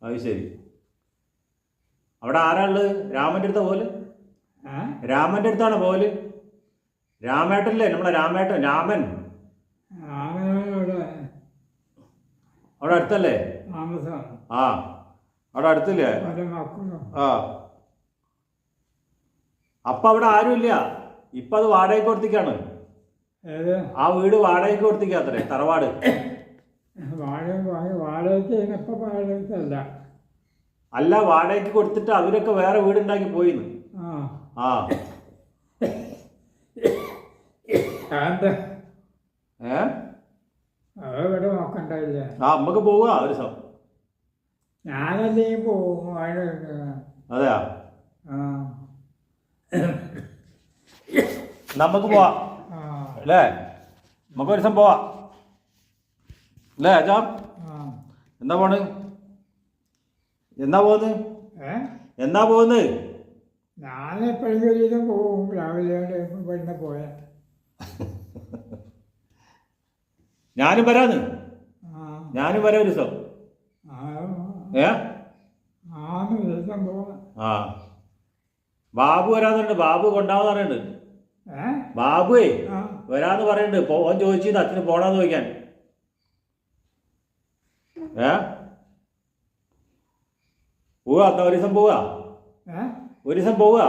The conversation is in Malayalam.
അത് ശരി. അവിടെ ആരാ ഉള്ളത്? രാമൻ്റെ അടുത്താ പോല്? രാമൻ്റെ അടുത്താണ് പോല്? രാമേട്ടല്ലേ, നമ്മളെ രാമേട്ടൻ രാമൻ അവിടെ അടുത്തല്ലേ? ആ, അവിടെ അടുത്തില്ലേ? ആ, അപ്പൊ അവിടെ ആരുമില്ല. ഇപ്പൊ അത് വാടകയ്ക്ക് കൊടുത്തിക്കാണ്. ആ വീട് വാടകയ്ക്ക് കൊടുത്തിക്കാത്രേ, തറവാട്. അല്ല, വാടകയ്ക്ക് കൊടുത്തിട്ട് അവരൊക്കെ വേറെ വീടുണ്ടാക്കി പോയിന്ന്. ആ ഇവിടെ നോക്കണ്ടായില്ലേ? ആ, നമുക്ക് പോവാ ഒരു ദിവസം. ഞാനല്ലേ പോവും. അതെയാ, നമുക്ക് പോവാ അല്ലേ? നമുക്ക് ഒരു ദിവസം പോവാ അല്ലേ അച്ഛാ? എന്താ പോണ്? എന്നാ പോകുന്നത്? എന്നാ പോകുന്നത്? ഞാനെപ്പോഴെങ്കിലും പോവും. രാവിലെ ഇവിടുന്ന് പോയാ ഞാനും വരാന്ന്. ഞാനും വരാം ഒരു ദിവസം. ആ, ബാബു വരാന്നുണ്ട്. ബാബു കൊണ്ടാവെന്ന് പറയുന്നുണ്ട്. ബാബുവേ വരാന്ന് പറയുന്നുണ്ട്. പോവാൻ ചോദിച്ചിരുന്നു അച്ഛന് പോണാന്ന് ചോദിക്കാൻ. പോവാ, എന്നാ ഒരു ദിവസം പോവാ. ഒരു ദിവസം പോവാ.